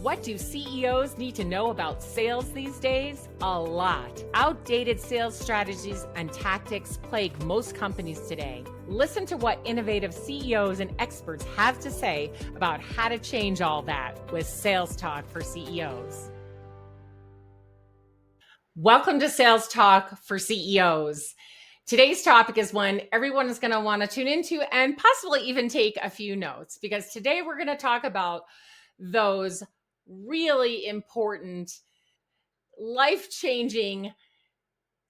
What do CEOs need to know about sales these days? A lot. Outdated sales strategies and tactics plague most companies today. Listen to what innovative CEOs and experts have to say about how to change all that with Sales Talk for CEOs. Welcome to Sales Talk for CEOs. Today's topic is one everyone is going to want to tune into and possibly even take a few notes, because today we're going to talk about those really important, life-changing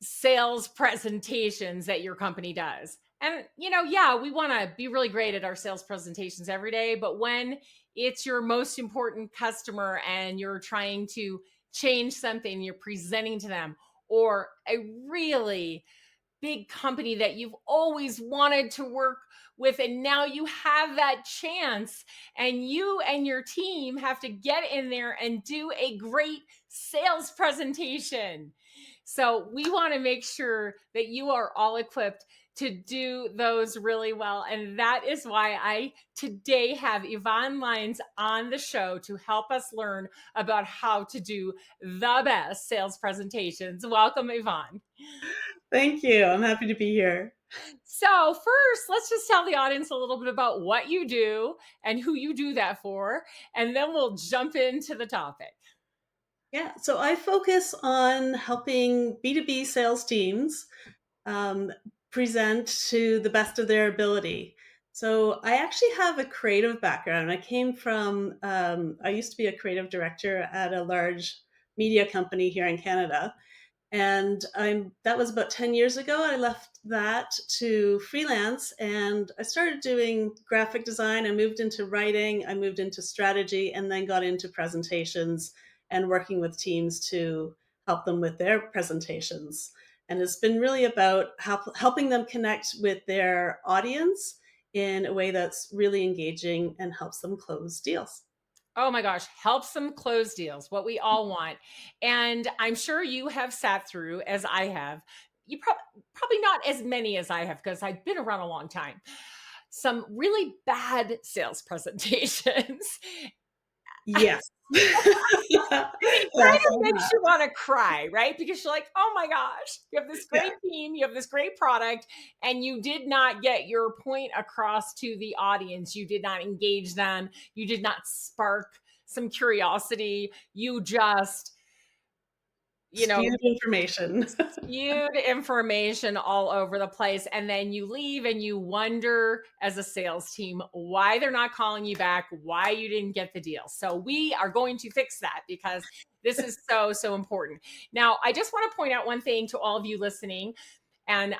sales presentations that your company does. And, we want to be really great at our sales presentations every day, but when it's your most important customer and you're trying to change something, you're presenting to them, or a really big company that you've always wanted to work with, and now you have that chance, and you and your team have to get in there and do a great sales presentation. So we want to make sure that you are all equipped to do those really well. And that is why I today have Yvonne Lines on the show to help us learn about how to do the best sales presentations. Welcome, Yvonne. Thank you. I'm happy to be here. So first, let's just tell the audience a little bit about what you do and who you do that for, and then we'll jump into the topic. Yeah, so I focus on helping B2B sales teams present to the best of their ability. So I actually have a creative background. I used to be a creative director at a large media company here in Canada. And that was about 10 years ago. I left that to freelance and I started doing graphic design. I moved into writing, I moved into strategy, and then got into presentations and working with teams to help them with their presentations. And it's been really about helping them connect with their audience in a way that's really engaging and helps them close deals. Oh my gosh, helps them close deals, what we all want. And I'm sure you have sat through, as I have, you probably not as many as I have, because I've been around a long time, some really bad sales presentations. Yes. It Yes. kind of makes you want to cry, right? Because you're like, oh my gosh, you have this Yeah. great team, you have this great product, and you did not get your point across to the audience. You did not engage them. You did not spark some curiosity. You just, Spewed information. spewed information all over the place. And then you leave and you wonder as a sales team why they're not calling you back, why you didn't get the deal. So we are going to fix that, because this is so important. Now, I just want to point out one thing to all of you listening. And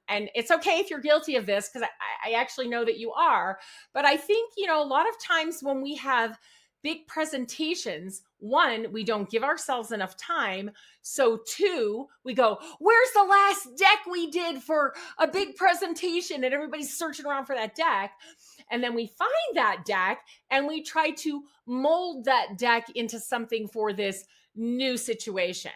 it's okay if you're guilty of this, because I actually know that you are. But I think, a lot of times when we have big presentations, one, we don't give ourselves enough time. So two, we go, where's the last deck we did for a big presentation? And everybody's searching around for that deck. And then we find that deck and we try to mold that deck into something for this new situation.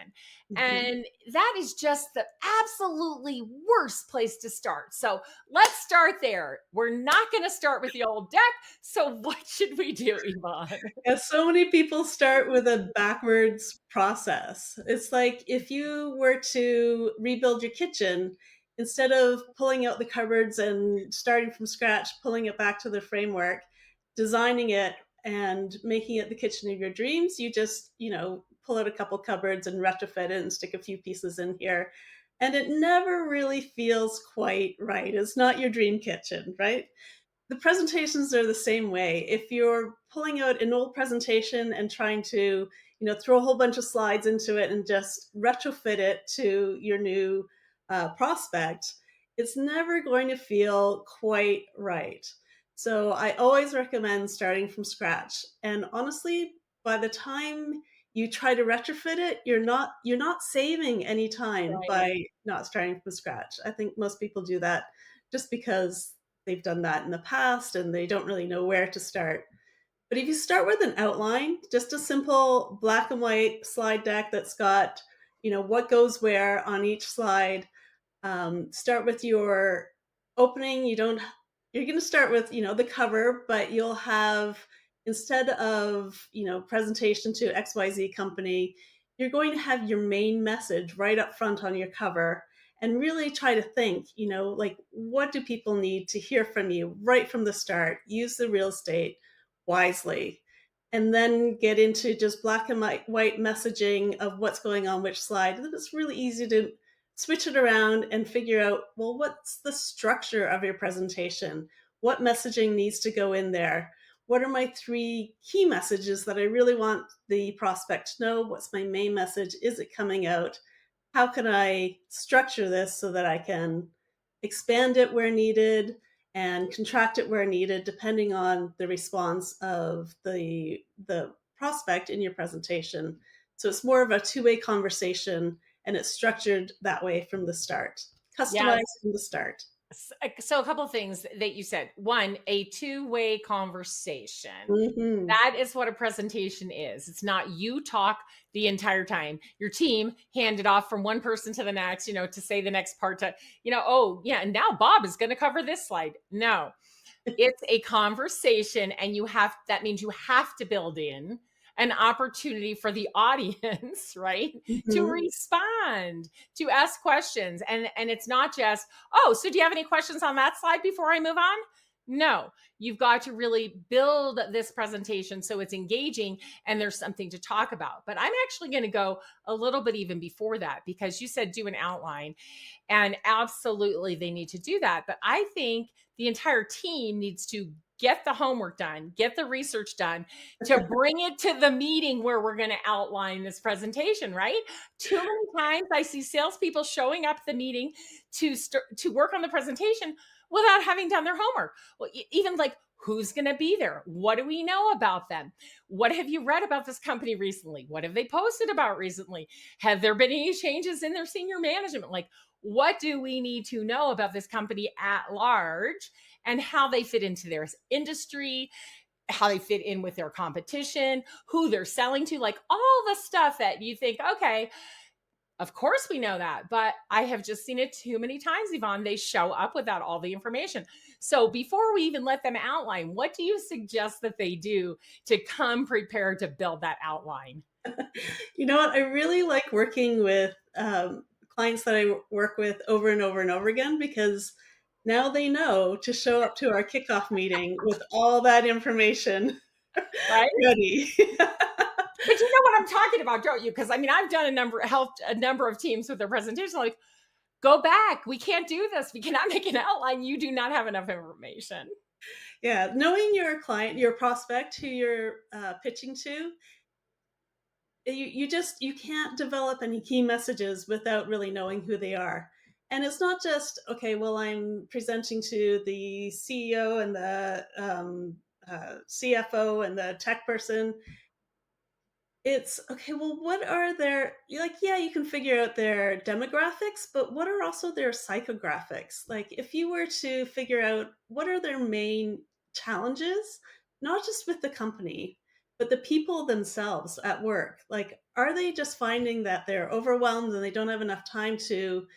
And that is just the absolutely worst place to start. So let's start there. We're not going to start with the old deck. So what should we do, Yvonne? Yeah, so many people start with a backwards process. It's like if you were to rebuild your kitchen, instead of pulling out the cupboards and starting from scratch, pulling it back to the framework, designing it and making it the kitchen of your dreams, you just, pull out a couple cupboards and retrofit it and stick a few pieces in here. And it never really feels quite right. It's not your dream kitchen, right? The presentations are the same way. If you're pulling out an old presentation and trying to, throw a whole bunch of slides into it and just retrofit it to your new prospect, it's never going to feel quite right. So I always recommend starting from scratch. And honestly, by the time you try to retrofit it, you're not saving any time Right. by not starting from scratch. I think most people do that just because they've done that in the past and they don't really know where to start. But if you start with an outline, just a simple black and white slide deck that's got, what goes where on each slide. Start with your opening. You're going to start with, the cover, but you'll have Instead of, presentation to XYZ company, you're going to have your main message right up front on your cover and really try to think, like what do people need to hear from you right from the start? Use the real estate wisely. And then get into just black and white messaging of what's going on which slide. And then it's really easy to switch it around and figure out, well, what's the structure of your presentation? What messaging needs to go in there? What are my three key messages that I really want the prospect to know? What's my main message? Is it coming out? How can I structure this so that I can expand it where needed and contract it where needed, depending on the response of the prospect in your presentation. So it's more of a two-way conversation and it's structured that way from the start, Yes. customized from the start. So a couple of things that you said. One, a two-way conversation. Hmm. That is what a presentation is. It's not you talk the entire time. Your team hand it off from one person to the next, to say the next part to, oh, yeah, and now Bob is going to cover this slide. No, it's a conversation, and that means you have to build in an opportunity for the audience, right, to Hmm. respond, to ask questions. And it's not just, oh, so do you have any questions on that slide before I move on? No, you've got to really build this presentation so it's engaging and there's something to talk about. But I'm actually going to go a little bit even before that, because you said do an outline. And absolutely, they need to do that. But I think the entire team needs to get the homework done, get the research done to bring it to the meeting where we're going to outline this presentation, right? Too many times I see salespeople showing up at the meeting to work on the presentation without having done their homework. Well, even like, who's going to be there? What do we know about them? What have you read about this company recently? What have they posted about recently? Have there been any changes in their senior management? Like, what do we need to know about this company at large and how they fit into their industry, how they fit in with their competition, who they're selling to, like all the stuff that you think, okay, of course we know that. But I have just seen it too many times, Yvonne. They show up without all the information. So before we even let them outline, what do you suggest that they do to come prepared to build that outline? You know what? I really like working with clients that I work with over and over and over again because now they know to show up to our kickoff meeting with all that information Right? ready. But you know what I'm talking about, don't you? Because I mean, I've helped a number of teams with their presentation. Like, go back. We can't do this. We cannot make an outline. You do not have enough information. Yeah, knowing your client, your prospect who you're pitching to, you can't develop any key messages without really knowing who they are. And it's not just, okay, well, I'm presenting to the CEO and the CFO and the tech person. It's okay, well, what are their, you're like, yeah, you can figure out their demographics, but what are also their psychographics? Like, if you were to figure out what are their main challenges, not just with the company, but the people themselves at work, like, are they just finding that they're overwhelmed and they don't have enough time to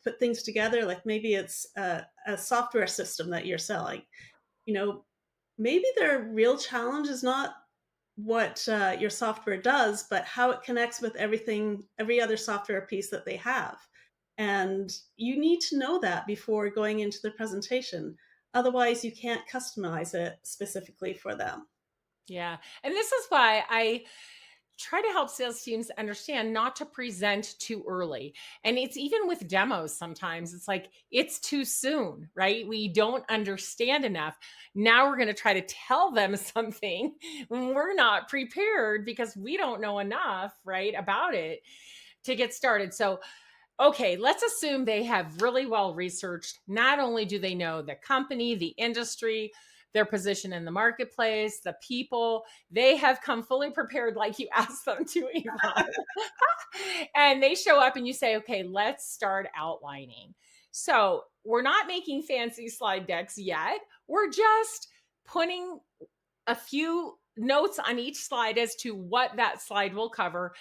put things together? Like, maybe it's a software system that you're selling, you know, maybe their real challenge is not what your software does, but how it connects with everything, every other software piece that they have. And you need to know that before going into the presentation. Otherwise, you can't customize it specifically for them. Yeah. And this is why I try to help sales teams understand not to present too early. And it's even with demos sometimes, it's like it's too soon, right? We don't understand enough. Now we're going to try to tell them something when we're not prepared because we don't know enough, right, about it to get started. So okay, let's assume they have really well researched. Not only do they know the company, the industry, their position in the marketplace, the people, they have come fully prepared like you asked them to, Yvonne. And they show up and you say, okay, let's start outlining. So we're not making fancy slide decks yet. We're just putting a few notes on each slide as to what that slide will cover.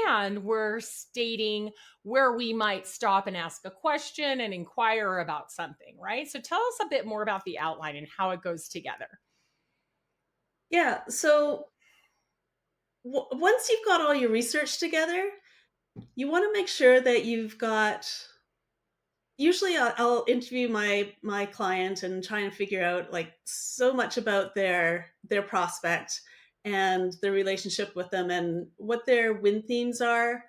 And we're stating where we might stop and ask a question and inquire about something, right? So tell us a bit more about the outline and how it goes together. Yeah. So once you've got all your research together, you want to make sure that you've got. Usually, I'll interview my client and try and figure out like so much about their prospect and the relationship with them and what their win themes are.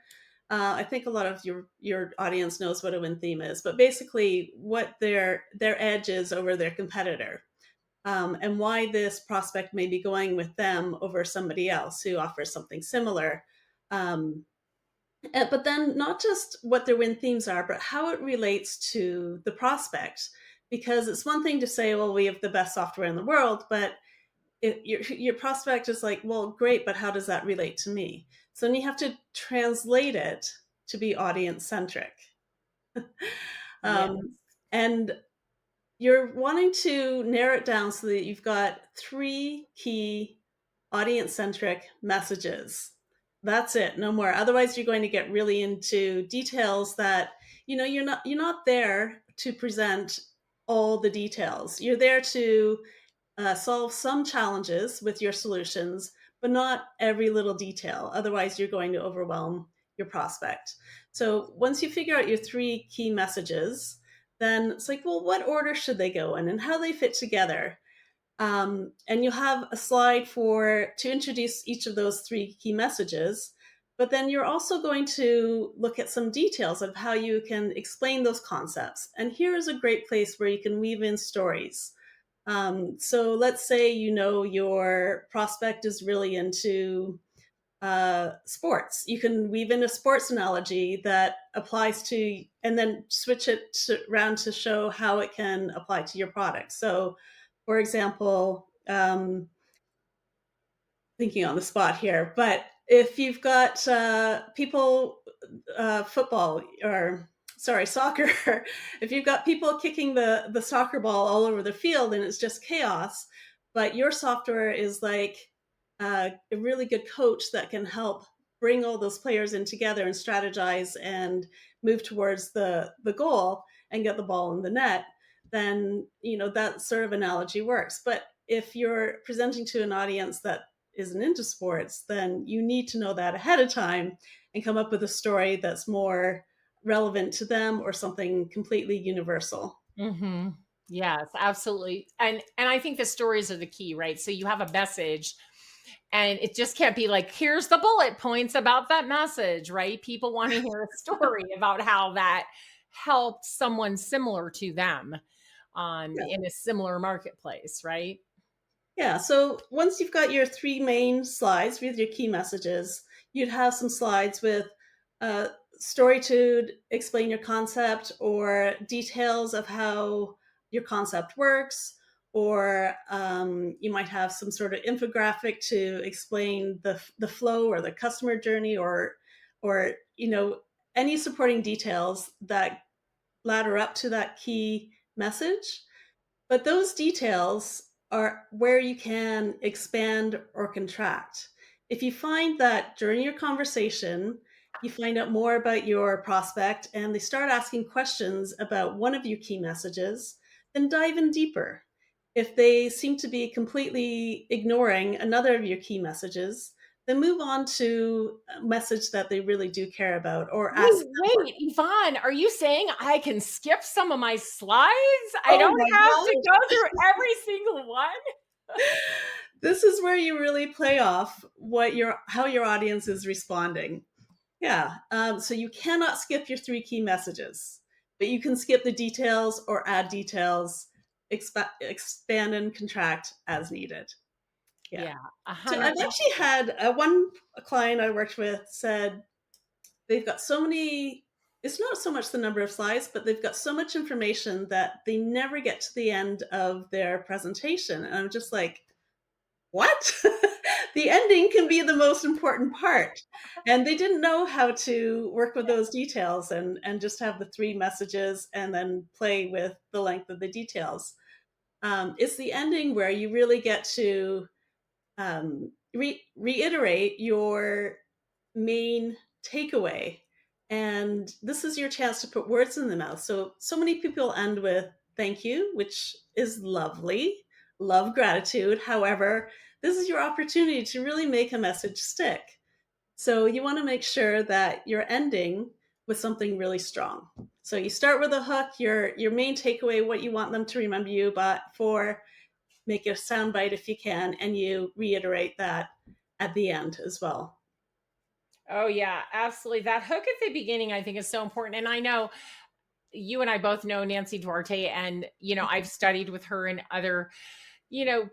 I think a lot of your audience knows what a win theme is, but basically, what their edge is over their competitor, and why this prospect may be going with them over somebody else who offers something similar. Um, but then not just what their win themes are, but how it relates to the prospect. Because it's one thing to say, well, we have the best software in the world, but your prospect is like, well, great, but how does that relate to me? So then you have to translate it to be audience centric. Yeah. Um, and you're wanting to narrow it down so that you've got three key audience centric messages. That's it, no more. Otherwise, you're going to get really into details that you're not there to present all the details. You're there to solve some challenges with your solutions, but not every little detail. Otherwise, you're going to overwhelm your prospect. So once you figure out your three key messages, then it's like, well, what order should they go in and how they fit together? And you'll have a slide to introduce each of those three key messages. But then you're also going to look at some details of how you can explain those concepts. And here is a great place where you can weave in stories. So let's say your prospect is really into sports. You can weave in a sports analogy that applies to, and then switch it around to show how it can apply to your product. So, for example, thinking on the spot here, but if you've got people, football or sorry, soccer, if you've got people kicking the soccer ball all over the field and it's just chaos, but your software is like a really good coach that can help bring all those players in together and strategize and move towards the goal and get the ball in the net, then that sort of analogy works. But if you're presenting to an audience that isn't into sports, then you need to know that ahead of time and come up with a story that's more relevant to them or something completely universal. Hmm. Yes, absolutely. And I think the stories are the key, right? So you have a message and it just can't be like, here's the bullet points about that message, right? People want to hear a story about how that helped someone similar to them Yeah. in a similar marketplace, right? Yeah. So once you've got your three main slides with your key messages, you'd have some slides with a story to explain your concept or details of how your concept works, or you might have some sort of infographic to explain the flow or the customer journey, or any supporting details that ladder up to that key message. But those details are where you can expand or contract. If you find that during your conversation, you find out more about your prospect and they start asking questions about one of your key messages, then dive in deeper. If they seem to be completely ignoring another of your key messages, then move on to a message that they really do care about or ask Wait, them for. wait, Yvonne, are you saying I can skip some of my slides? I Oh don't my have to God. go through every single one? This is where you really play off how your audience is responding. Yeah. So you cannot skip your three key messages, but you can skip the details or add details, expand and contract as needed. Yeah. Yeah, So I've 100%. actually had one client I worked with said they've got so many. It's not so much the number of slides, but they've got so much information that they never get to the end of their presentation. And I'm just like, what? The ending can be the most important part. And they didn't know how to work with those details and just have the three messages and then play with the length of the details. It's the ending where you really get to reiterate your main takeaway. And this is your chance to put words in the mouth. So many people end with thank you, which is lovely, love gratitude. However, this is your opportunity to really make a message stick. So you want to make sure that you're ending with something really strong. So you start with a hook, your main takeaway, what you want them to remember you but for, make it a soundbite if you can, and you reiterate that at the end as well. Oh yeah, absolutely. That hook at the beginning I think is so important. And I know you and I both know Nancy Duarte, and I've studied with her and other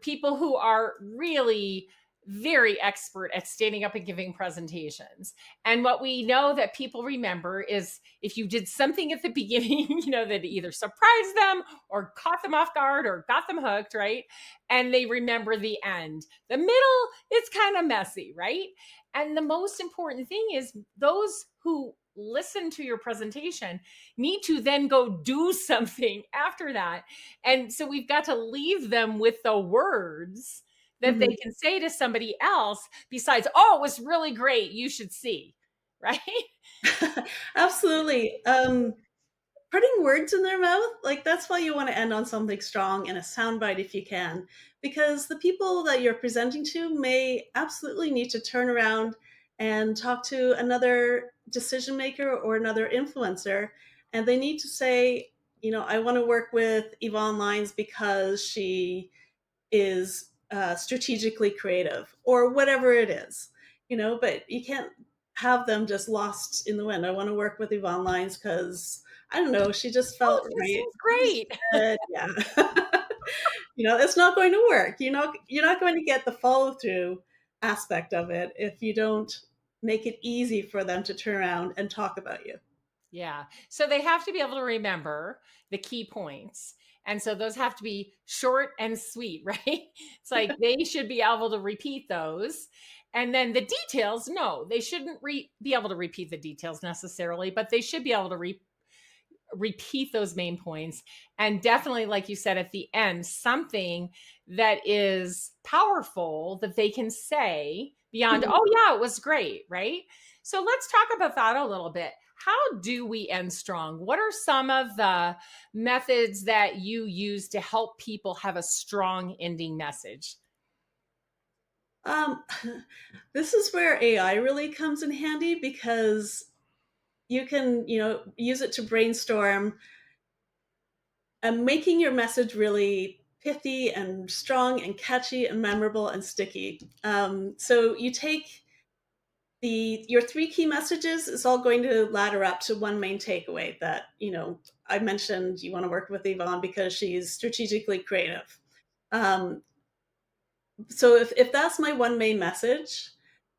people who are really very expert at standing up and giving presentations. And what we know that people remember is if you did something at the beginning, that either surprised them or caught them off guard or got them hooked, right? And they remember the end. The middle, it's kind of messy, right? And the most important thing is those who listen to your presentation need to then go do something after that. And so we've got to leave them with the words that they Mhm. can say to somebody else besides, oh, it was really great. You should see. Right. Absolutely. Putting words in their mouth, like that's why you want to end on something strong and a soundbite if you can, because the people that you're presenting to may absolutely need to turn around and talk to another decision maker or another influencer, and they need to say, I want to work with Yvonne Lines because she is strategically creative or whatever it is, but you can't have them just lost in the wind. I want to work with Yvonne Lines because I don't know, she just Oh, felt this right. is She just great. said, yeah. It's not going to work. You're not going to get the follow through aspect of it if you don't make it easy for them to turn around and talk about you. Yeah. So they have to be able to remember the key points. And so those have to be short and sweet, right? It's like they should be able to repeat those. And then the details, no, they shouldn't be able to repeat the details necessarily, but they should be able to repeat those main points. And definitely, like you said at the end, something that is powerful that they can say beyond, Mhm. oh, yeah, it was great, right? So let's talk about that a little bit. How do we end strong? What are some of the methods that you use to help people have a strong ending message? Um, this is where AI really comes in handy because you can, use it to brainstorm and making your message really pithy and strong and catchy and memorable and sticky. So you take your three key messages is all going to ladder up to one main takeaway that, I mentioned you want to work with Yvonne because she's strategically creative. Um, so if that's my one main message,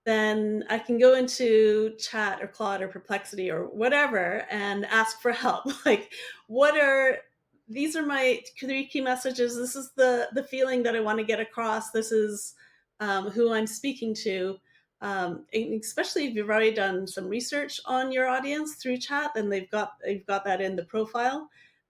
then I can go into chat or Claude or Perplexity or whatever and ask for help. Like, what are these are my three key messages. This is the feeling that I want to get across. This is who I'm speaking to. And especially if you've already done some research on your audience through chat, then they've got that in the profile.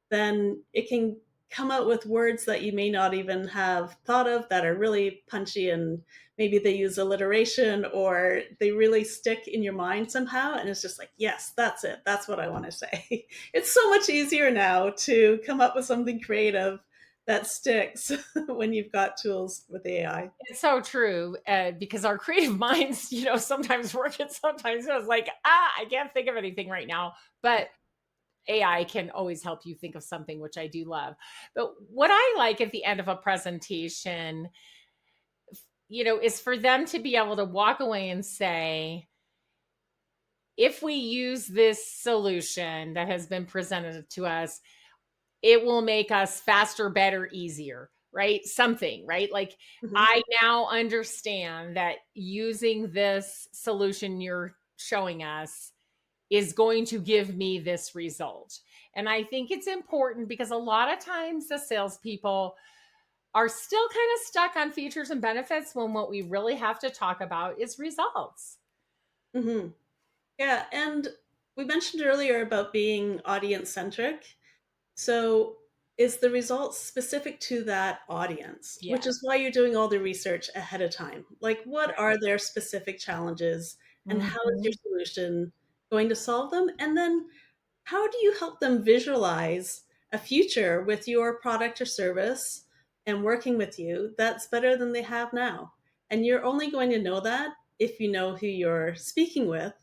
Then it can come out with words that you may not even have thought of that are really punchy, and maybe they use alliteration or they really stick in your mind somehow, and it's just like, yes, that's it, that's what I want to say. It's so much easier now to come up with something creative that sticks when you've got tools with AI. It's so true because our creative minds, sometimes work and sometimes it's like, I can't think of anything right now. But AI can always help you think of something, which I do love. But what I like at the end of a presentation, is for them to be able to walk away and say, if we use this solution that has been presented to us, it will make us faster, better, easier, right? Something, right? Like Mhm. I now understand that using this solution you're showing us is going to give me this result. And I think it's important because a lot of times the salespeople are still kind of stuck on features and benefits when what we really have to talk about is results. Mhm. Yeah, and we mentioned earlier about being audience centric. So, is the results specific to that audience? Which Yes. is why you're doing all the research ahead of time. Like, what Right. are their specific challenges and how is your Mhm. solution going to solve them? And then, how do you help them visualize a future with your product or service and working with you that's better than they have now? And you're only going to know that if you know who you're speaking with.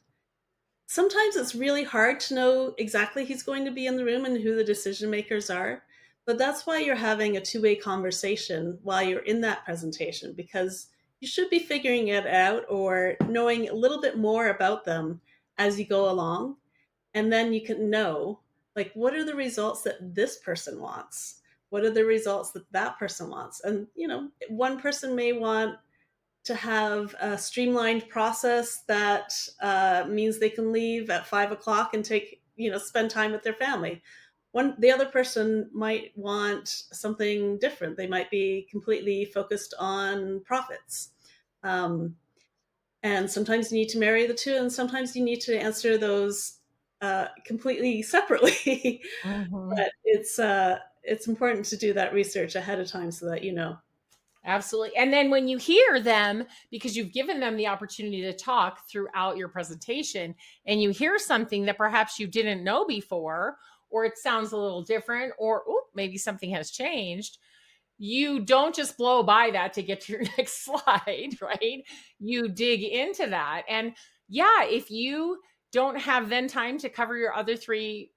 Sometimes it's really hard to know exactly who's going to be in the room and who the decision makers are. But that's why you're having a two-way conversation while you're in that presentation, because you should be figuring it out or knowing a little bit more about them as you go along. And then you can know, like, what are the results that this person wants? What are the results that that person wants? And, one person may want to have a streamlined process that means they can leave at 5 o'clock and spend time with their family. The other person might want something different. They might be completely focused on profits. Um, and sometimes you need to marry the two, and sometimes you need to answer those completely separately. Mhm. But it's important to do that research ahead of time so that you know. Absolutely. And then when you hear them, because you've given them the opportunity to talk throughout your presentation, and you hear something that perhaps you didn't know before, or it sounds a little different, or maybe something has changed, you don't just blow by that to get to your next slide, right? You dig into that. And yeah, if you don't have then time to cover your other three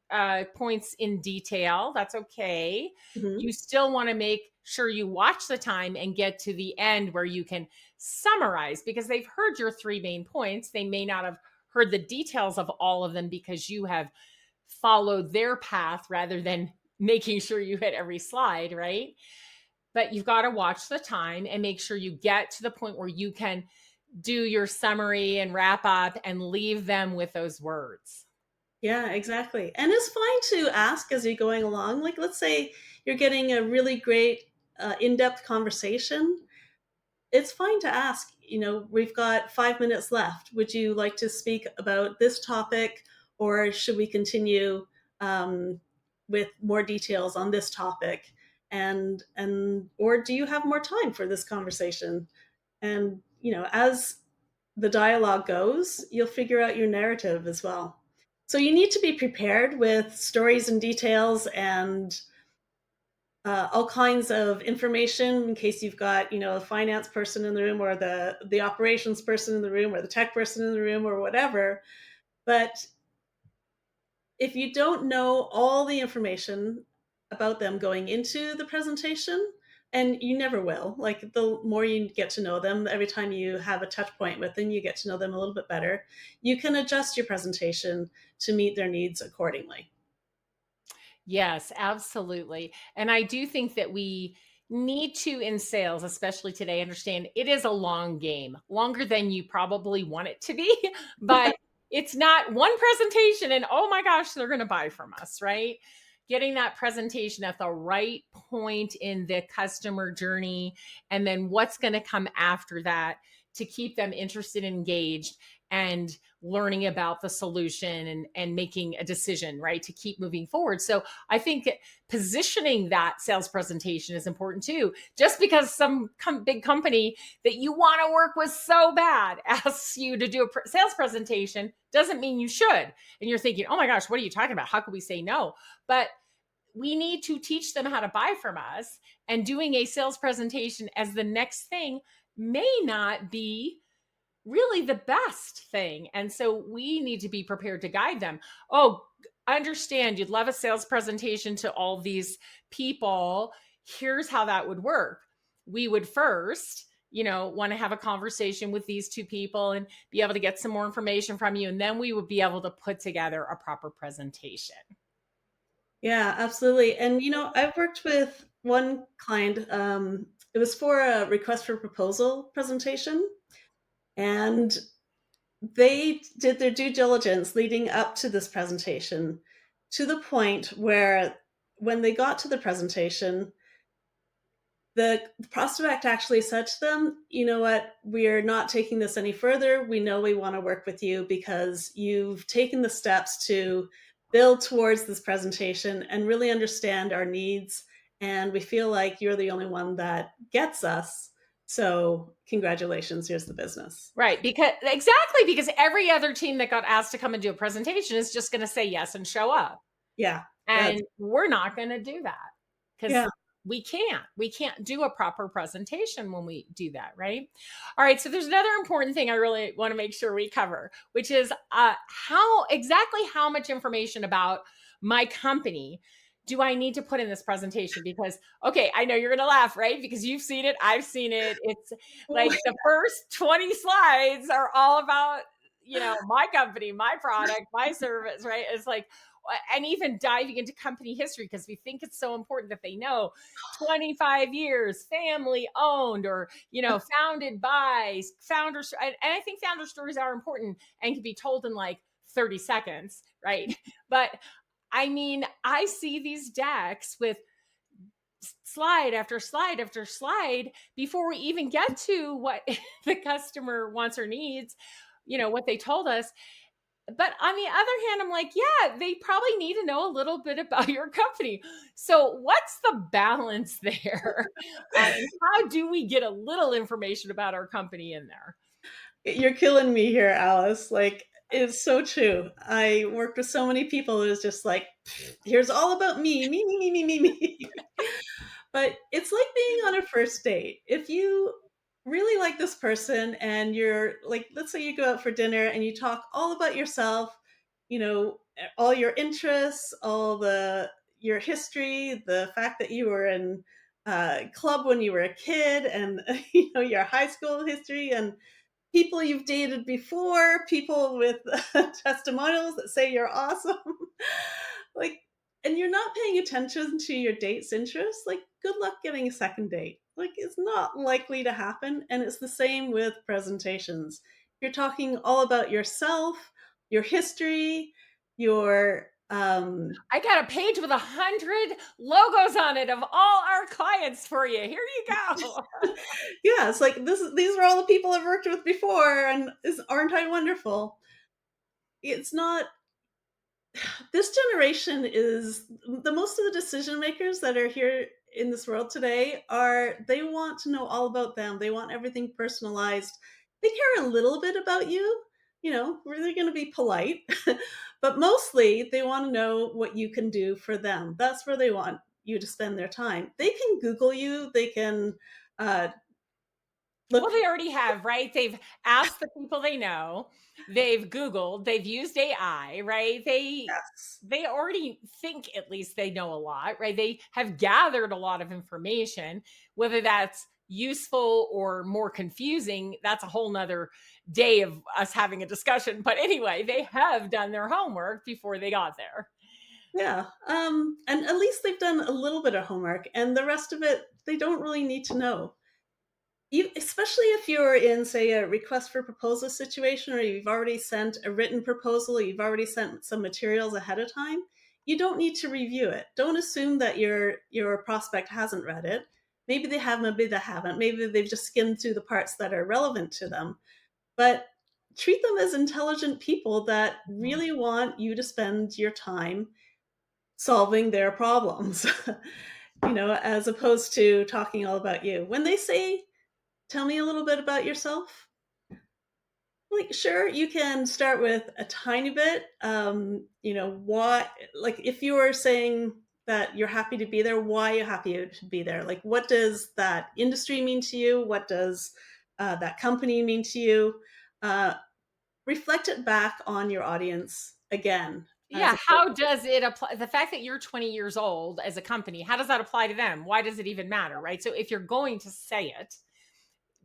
points in detail, that's okay. Mhm. You still want to make sure you watch the time and get to the end where you can summarize, because they've heard your three main points. They may not have heard the details of all of them because you have followed their path rather than making sure you hit every slide, right? But you've got to watch the time and make sure you get to the point where you can do your summary and wrap up and leave them with those words. Yeah, exactly. And it's fine to ask as you're going along. Like, let's say you're getting a really great in-depth conversation. It's fine to ask, we've got 5 minutes left. Would you like to speak about this topic, or should we continue um, with more details on this topic? And or do you have more time for this conversation? And as the dialogue goes, you'll figure out your narrative as well. So you need to be prepared with stories and details and all kinds of information in case you've got a finance person in the room, or the operations person in the room, or the tech person in the room, or whatever. But if you don't know all the information about them going into the presentation, and you never will, like, the more you get to know them, every time you have a touch point with them, you get to know them a little bit better. You can adjust your presentation to meet their needs accordingly. Yes, absolutely. And I do think that we need to, in sales, especially today, understand it is a long game, longer than you probably want it to be. But it's not one presentation and oh my gosh, they're going to buy from us, right? Getting that presentation at the right point in the customer journey, and then what's going to come after that to keep them interested and engaged and learning about the solution and making a decision, right? To keep moving forward. So I think positioning that sales presentation is important too. Just because some big company that you want to work with so bad asks you to do a sales presentation doesn't mean you should. And you're thinking, oh my gosh, what are you talking about? How could we say no? But we need to teach them how to buy from us. And doing a sales presentation as the next thing may not be really the best thing. And so we need to be prepared to guide them. Oh, I understand you'd love a sales presentation to all these people. Here's how that would work. We would first, want to have a conversation with these two people and be able to get some more information from you. And then we would be able to put together a proper presentation. Yeah, absolutely. And I've worked with one client. It was for a request for proposal presentation, and they did their due diligence leading up to this presentation, to the point where when they got to the presentation, the prospect actually said to them, you know what, we're not taking this any further. We know we want to work with you because you've taken the steps to build towards this presentation and really understand our needs. And we feel like you're the only one that gets us. So, congratulations, here's the business. Right. Because every other team that got asked to come and do a presentation is just going to say yes and show up. Yeah, that's, And we're not going to do that because yeah. we can't do a proper presentation when we do that, right? All right, so there's another important thing I really want to make sure we cover, which is how much information about my company do I need to put in this presentation? Because, okay, I know you're going to laugh, right? Because you've seen it, I've seen it. It's like the first 20 slides are all about, my company, my product, my service, right? It's like, and even diving into company history, because we think it's so important that they know 25 years, family owned, or, founded by founders. And I think founder stories are important and can be told in like 30 seconds, right? But I mean, I see these decks with slide after slide after slide before we even get to what the customer wants or needs, what they told us. But on the other hand, I'm like, yeah, they probably need to know a little bit about your company. So, what's the balance there? And how do we get a little information about our company in there? You're killing me here, Alice. Like, it's so true. I worked with so many people who's just like, here's all about me. But it's like being on a first date. If you really like this person and you're like, let's say you go out for dinner and you talk all about yourself, all your interests, all your history, the fact that you were in club when you were a kid, and your high school history, and people you've dated before, people with testimonials that say you're awesome. Like, and you're not paying attention to your date's interests, like, good luck getting a second date. Like, it's not likely to happen. And it's the same with presentations. You're talking all about yourself, your history, your I got a page with 100 logos on it of all our clients for you. Here you go. yeah, it's like these are all the people I've worked with before, and aren't I wonderful? It's not. This generation is the most of the decision makers that are here in this world today are they want to know all about them. They want everything personalized. They care a little bit about you, really going to be polite, but mostly they want to know what you can do for them. That's where they want you to spend their time. They can Google you, they can uh, Well, look. they already have, right? They've asked the people they know. They've Googled. They've used AI, right? Yes. They already think at least they know a lot, right? They have gathered a lot of information, whether that's useful or more confusing. That's a whole nother day of us having a discussion. But anyway, they have done their homework before they got there. Yeah, and at least they've done a little bit of homework, and the rest of it they don't really need to know. Especially if you're in, say, a request for proposal situation, or you've already sent a written proposal, you've already sent some materials ahead of time, you don't need to review it. Don't assume that your prospect hasn't read it. Maybe they have, maybe they haven't. Maybe they've just skimmed through the parts that are relevant to them. But treat them as intelligent people that really want you to spend your time solving their problems, as opposed to talking all about you. When they say, tell me a little bit about yourself, like, sure, you can start with a tiny bit. Why, like, if you are saying that you're happy to be there, why are you happy to be there? Like, what does that industry mean to you? What does that company mean to you? Uh, Reflect it back on your audience again, as Yeah, opposed. how does it apply? The fact that you're 20 years old as a company, how does that apply to them? Why does it even matter, right? So if you're going to say it,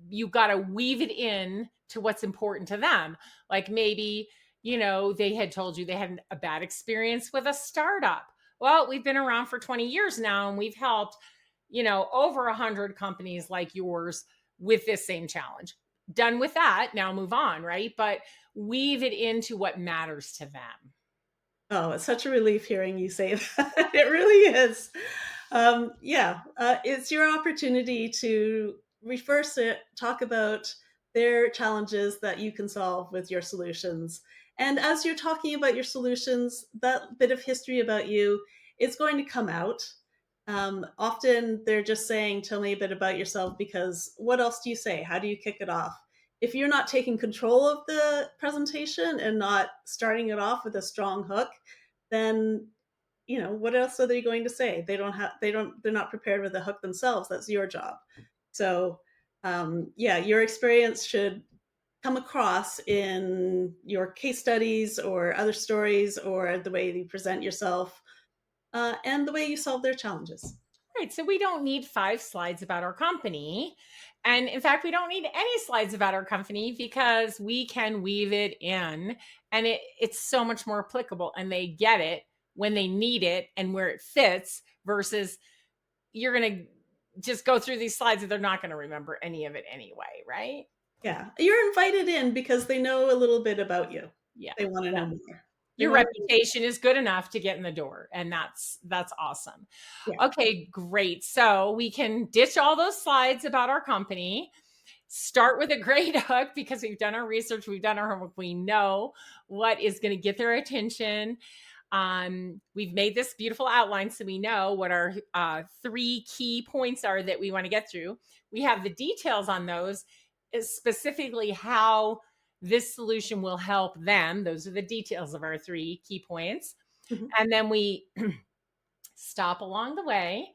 you got to weave it in to what's important to them. Like maybe, they had told you they had a bad experience with a startup. Well, we've been around for 20 years now and we've helped, over 100 companies like yours with this same challenge. Done with that, now move on, right? But weave it into what matters to them. Oh, it's such a relief hearing you say that. It really is. Yeah, it's your opportunity to reverse it, talk about their challenges that you can solve with your solutions. And as you're talking about your solutions, that bit of history about you is going to come out. Often they're just saying, tell me a bit about yourself, because what else do you say? How do you kick it off? If you're not taking control of the presentation and not starting it off with a strong hook, then what else are they going to say? They're not prepared with a hook themselves. That's your job. So, yeah, your experience should come across in your case studies or other stories or the way you present yourself, and the way you solve their challenges. Right. So we don't need 5 slides about our company. And in fact, we don't need any slides about our company because we can weave it in, and it's so much more applicable, and they get it when they need it and where it fits versus you're going to just go through these slides and they're not going to remember any of it anyway. Right. Yeah, you're invited in because they know a little bit about you. Yeah. They want to Yeah. know more. They Your want to, reputation is good enough to get in the door, and that's awesome. yeah. Okay, great. So we can ditch all those slides about our company, start with a great hook because we've done our research, we've done our homework, we know what is going to get their attention. We've made this beautiful outline so we know what our 3 key points are that we want to get through. We have the details on those, specifically how this solution will help them. Those are the details of our 3 key points. Mhm. And then we stop along the way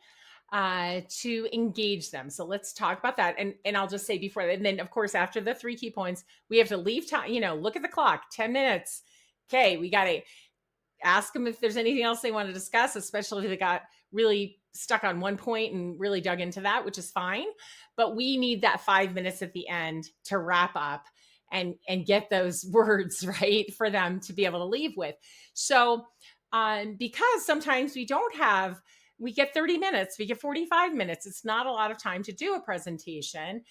to engage them. So let's talk about that. And I'll just say before that, and then of course, after the 3 key points, we have to leave time, look at the clock, 10 minutes. Okay, we got to ask them if there's anything else they want to discuss, especially if they got really stuck on one point and really dug into that, which is fine. But we need that 5 minutes at the end to wrap up and get those words right for them to be able to leave with. So because sometimes we get 30 minutes, we get 45 minutes. It's not a lot of time to do a presentation.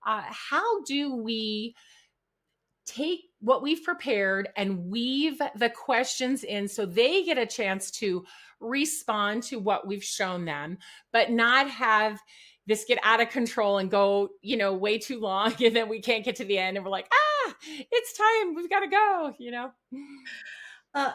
How do we take what we've prepared and weave the questions in so they get a chance to respond to what we've shown them, but not have this get out of control and go, way too long and then we can't get to the end and we're like, it's time, we've got to go.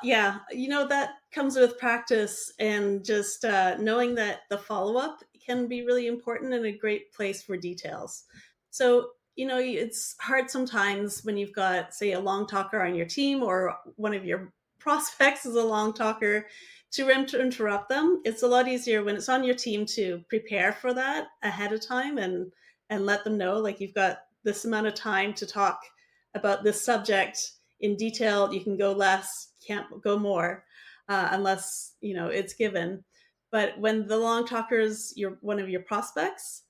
Yeah, that comes with practice and just knowing that the follow up can be really important and a great place for details. So, it's hard sometimes when you've got, say, a long talker on your team or one of your prospects is a long talker to interrupt them. It's a lot easier when it's on your team to prepare for that ahead of time and let them know, like, you've got this amount of time to talk about this subject in detail. You can go less, can't go more, unless it's given. But when the long talker is one of your prospects,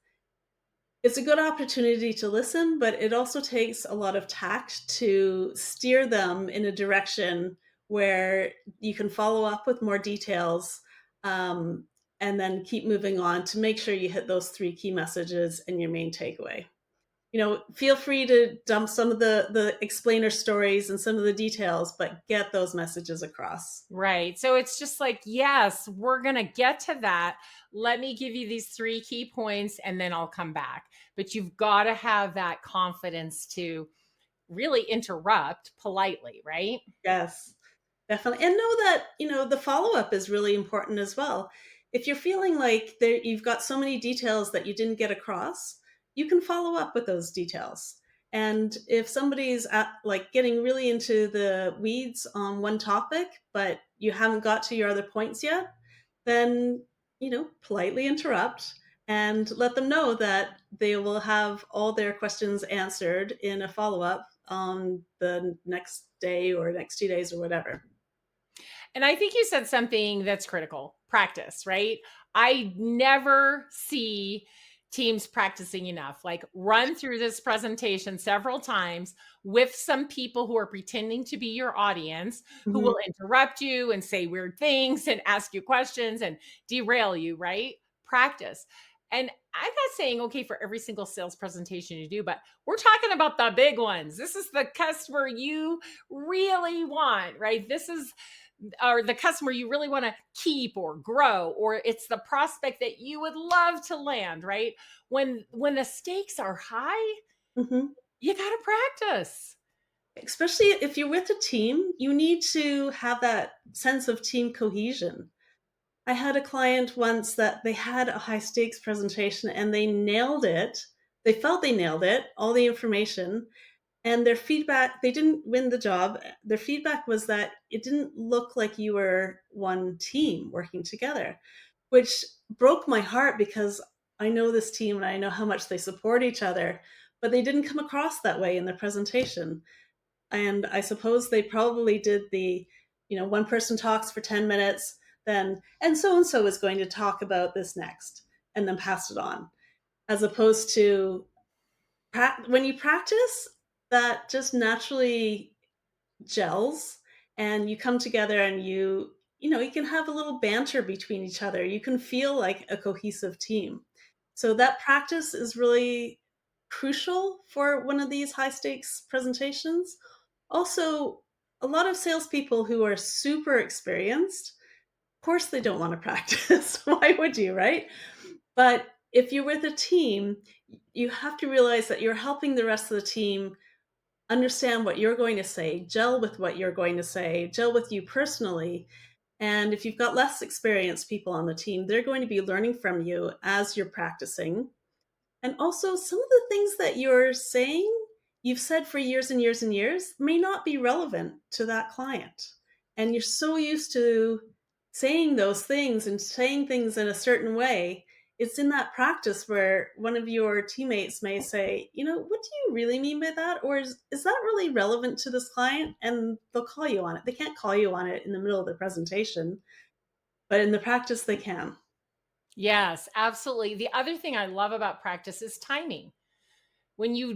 it's a good opportunity to listen, but it also takes a lot of tact to steer them in a direction where you can follow up with more details, um, and then keep moving on to make sure you hit those 3 key messages and your main takeaway. Feel free to dump some of the explainer stories and some of the details, but get those messages across. Right. So it's just like, yes, we're going to get to that. Let me give you these 3 key points and then I'll come back. But you've got to have that confidence to really interrupt politely, right? Yes, definitely. And know that, the follow-up is really important as well. If you're feeling like you've got so many details that you didn't get across, you can follow up with those details. And if somebody's like getting really into the weeds on one topic, but you haven't got to your other points yet, then, politely interrupt and let them know that they will have all their questions answered in a follow-up on the next day or next 2 days or whatever. And I think you said something that's critical, practice, right? I never see teams practicing enough. Like, run through this presentation several times with some people who are pretending to be your audience, who Mhm. will interrupt you and say weird things and ask you questions and derail you, right? Practice. And I'm not saying, okay, for every single sales presentation you do, but we're talking about the big ones. This is the customer you really want, right? This is or the customer you really want to keep or grow, or it's the prospect that you would love to land, right? When the stakes are high, Mhm. you got to practice. Especially if you're with a team, you need to have that sense of team cohesion. I had a client once that they had a high stakes presentation and they nailed it. They felt they nailed it, all the information, And their feedback, they didn't win the job. Their feedback was that it didn't look like you were one team working together, which broke my heart because I know this team and I know how much they support each other, but they didn't come across that way in their presentation. And I suppose they probably did the, one person talks for 10 minutes, then, and so is going to talk about this next, and then pass it on. As opposed to when you practice, that just naturally gels and you come together and you can have a little banter between each other. You can feel like a cohesive team. So that practice is really crucial for one of these high stakes presentations. Also, a lot of salespeople who are super experienced, of course, they don't want to practice. Why would you, right? But if you're with a team, you have to realize that you're helping the rest of the team understand what you're going to say, gel with what you're going to say, gel with you personally. And if you've got less experienced people on the team, they're going to be learning from you as you're practicing. And also, some of the things that you're saying, you've said for years and years and years, may not be relevant to that client. And you're so used to saying those things and saying things in a certain way. It's in that practice where one of your teammates may say, what do you really mean by that? Or is that really relevant to this client? And they'll call you on it. They can't call you on it in the middle of the presentation, but in the practice, they can. Yes, absolutely. The other thing I love about practice is timing. When you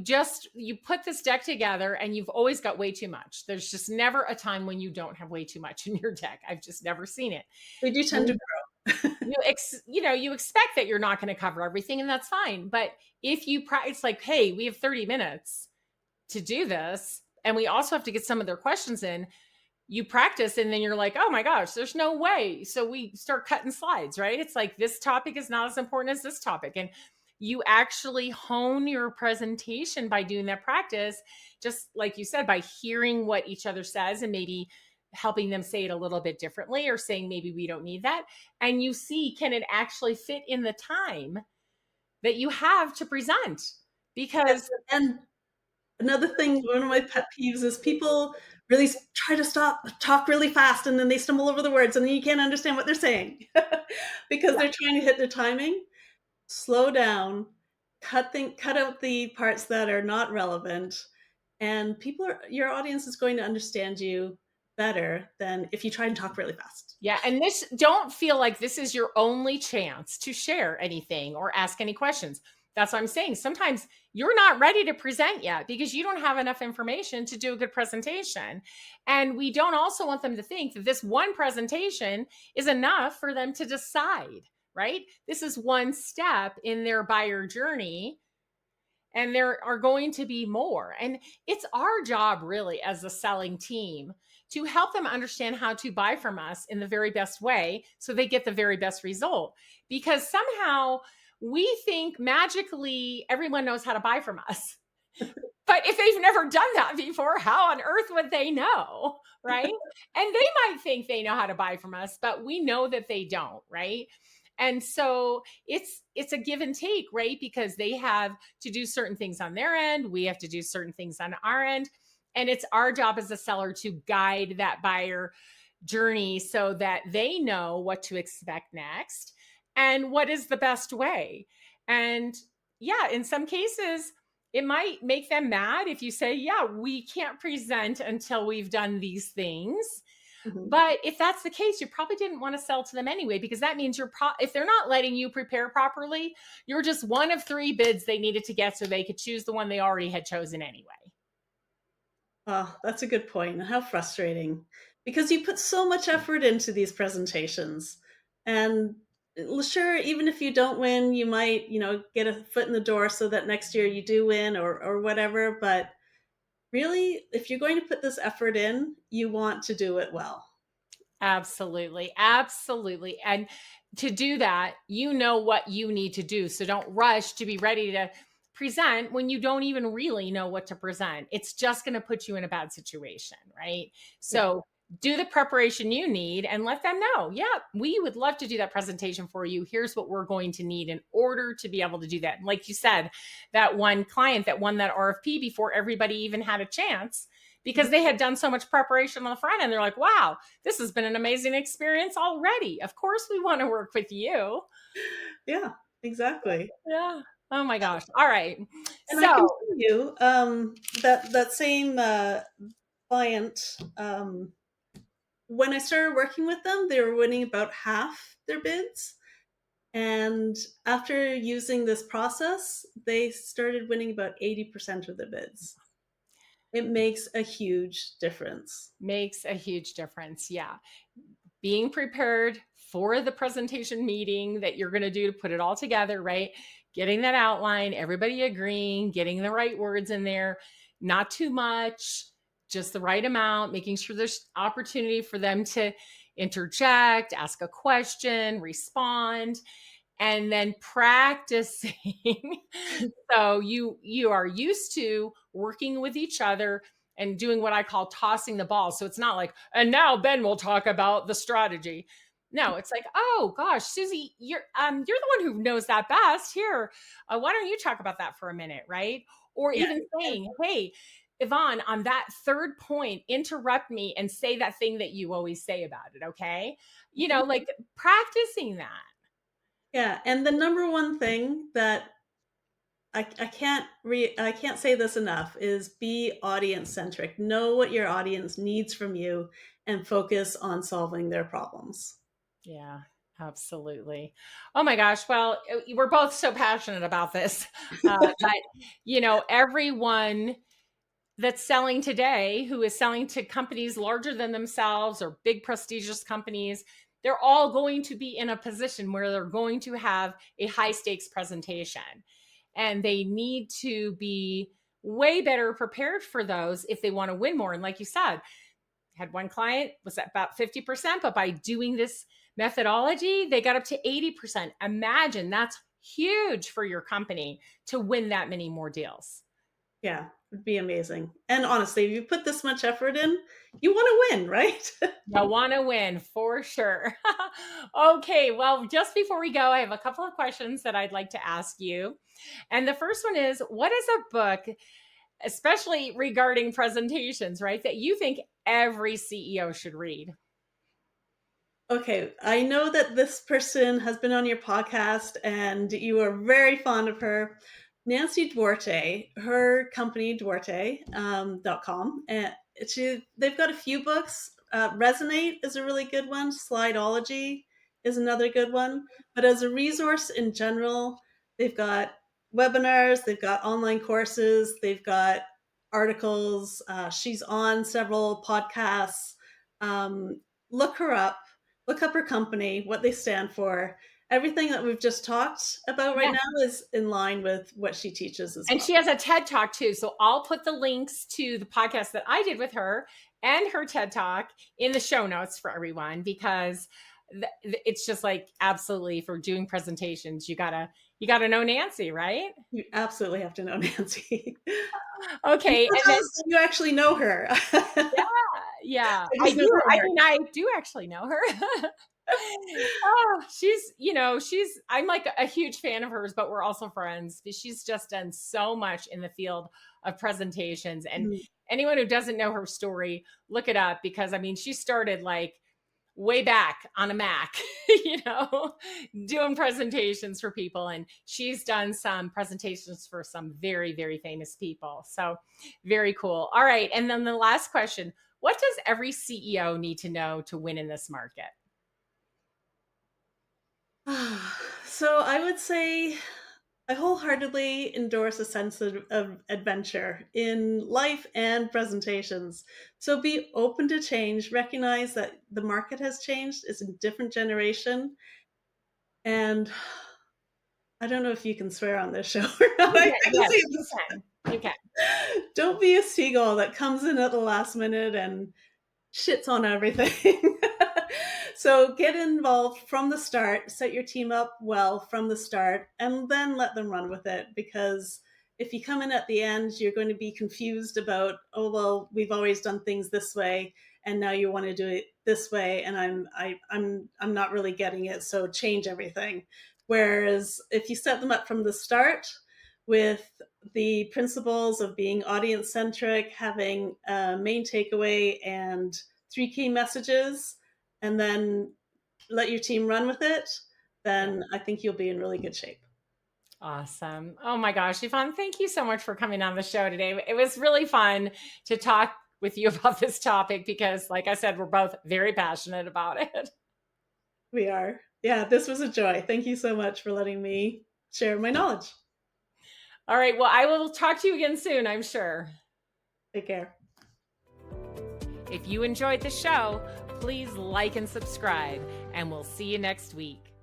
put this deck together and you've always got way too much. There's just never a time when you don't have way too much in your deck. I've just never seen it. They do tend to And grow. you expect that you're not going to cover everything, and that's fine. But if you it's like, hey, we have 30 minutes to do this, and we also have to get some of their questions in. You practice, and then you're like, oh my gosh, there's no way. So we start cutting slides, right? It's like, this topic is not as important as this topic. And you actually hone your presentation by doing that practice, just like you said, by hearing what each other says and maybe helping them say it a little bit differently, or saying maybe we don't need that. And you see, can it actually fit in the time that you have to present? Because And another thing, one of my pet peeves is people really try to talk really fast, and then they stumble over the words, and then you can't understand what they're saying because they're trying to hit their timing. Slow down, cut out the parts that are not relevant, and your audience is going to understand you better than if you try and talk really fast. yeah, and this, don't feel like this is your only chance to share anything or ask any questions. That's what I'm saying. Sometimes you're not ready to present yet because you don't have enough information to do a good presentation. And we don't also want them to think that this one presentation is enough for them to decide, right? This is one step in their buyer journey, and there are going to be more. And it's our job, really, as a selling team, to help them understand how to buy from us in the very best way so they get the very best result. Because somehow we think magically everyone knows how to buy from us. But if they've never done that before, how on earth would they know? Right. And they might think they know how to buy from us, but we know that they don't. Right. And so it's a give and take, right? Because they have to do certain things on their end, we have to do certain things on our end. And it's our job as a seller to guide that buyer journey so that they know what to expect next and what is the best way. And yeah, in some cases, it might make them mad if you say, yeah, we can't present until we've done these things. Mhm. But if that's the case, you probably didn't want to sell to them anyway, because that means if they're not letting you prepare properly, you're just one of three bids they needed to get so they could choose the one they already had chosen anyway. Oh, that's a good point. How frustrating. Because you put so much effort into these presentations. And sure, even if you don't win, you might, get a foot in the door so that next year you do win or whatever. But really, if you're going to put this effort in, you want to do it well. Absolutely. Absolutely. And to do that, you know what you need to do. So don't rush to be ready to present when you don't even really know what to present. It's just going to put you in a bad situation, right? Yeah. So do the preparation you need and let them know, yeah, we would love to do that presentation for you. Here's what we're going to need in order to be able to do that. And like you said, that one client that won that RFP before everybody even had a chance because they had done so much preparation on the front end. They're like, wow, this has been an amazing experience already. Of course, we want to work with you. Yeah, exactly. Yeah. Oh my gosh. All right. And I can So tell you that same client, when I started working with them, they were winning about half their bids. And after using this process, they started winning about 80% of the bids. It makes a huge difference. makes a huge difference. Yeah. Being prepared for the presentation meeting that you're going to do to put it all together, right? Getting that outline, everybody agreeing, getting the right words in there, not too much, just the right amount, making sure there's opportunity for them to interject, ask a question, respond, and then practicing. So you are used to working with each other and doing what I call tossing the ball. So it's not like, and now Ben will talk about the strategy. No, it's like, oh gosh, Susie, you're the one who knows that best. Here, why don't you talk about that for a minute, right? Or Yeah. even saying, hey, Yvonne, on that third point, interrupt me and say that thing that you always say about it. Okay, like practicing that. Yeah. And the number one thing that I can't say this enough is be audience centric. Know what your audience needs from you and focus on solving their problems. Yeah, absolutely. Oh my gosh. Well, we're both so passionate about this. But, everyone that's selling today who is selling to companies larger than themselves or big prestigious companies, they're all going to be in a position where they're going to have a high stakes presentation. And they need to be way better prepared for those if they want to win more. And like you said, had one client was at about 50%, but by doing this methodology, they got up to 80%. Imagine that's huge for your company to win that many more deals. Yeah, it'd be amazing. And honestly, if you put this much effort in, you want to win, right? You want to win for sure. Okay, well, just before we go, I have a couple of questions that I'd like to ask you. And the first one is, what is a book, especially regarding presentations, right, that you think every CEO should read? Okay, I know that this person has been on your podcast and you are very fond of her. Nancy Duarte, her company Duarte.com, and they've got a few books. Resonate is a really good one. Slideology is another good one. But as a resource in general, they've got webinars, they've got online courses, they've got articles. She's on several podcasts. Look her up, look up her company, what they stand for. Everything that we've just talked about right Yeah. now is in line with what she teaches as And well. she has a TED Talk too. So I'll put the links to the podcast that I did with her and her TED Talk in the show notes for everyone because it's just like absolutely for doing presentations, you gotta know Nancy, right? You absolutely have to know Nancy. Okay, Don't and tell then us that you actually know her. yeah, I yeah, I just know do. her I work. mean, I do actually know her. Oh, I'm like a huge fan of hers, but we're also friends. She's just done so much in the field of presentations. And Mhm. anyone who doesn't know her story, look it up because I mean, she started like way back on a Mac, doing presentations for people. And she's done some presentations for some very, very famous people. So very cool. All right. And then the last question, what does every CEO need to know to win in this market? So I would say I wholeheartedly endorse a sense of adventure in life and presentations. So be open to change, recognize that the market has changed, it's a different generation. And I don't know if you can swear on this show or not. I can Yes, see you this. can. You can. Don't be a seagull that comes in at the last minute and shits on everything. So get involved from the start, set your team up well from the start, and then let them run with it because If you come in at the end, you're going to be confused about, oh, well, we've always done things this way, and now you want to do it this way, and I'm not really getting it, so change everything. Whereas if you set them up from the start with the principles of being audience centric, having a main takeaway and three key messages, and then let your team run with it, then I think you'll be in really good shape. Awesome. Oh my gosh, Yvonne, thank you so much for coming on the show today. It was really fun to talk with you about this topic because, like I said, we're both very passionate about it. We are. Yeah, this was a joy. Thank you so much for letting me share my knowledge. All right. Well, I will talk to you again soon, I'm sure. Take care. If you enjoyed the show, please like and subscribe, and we'll see you next week.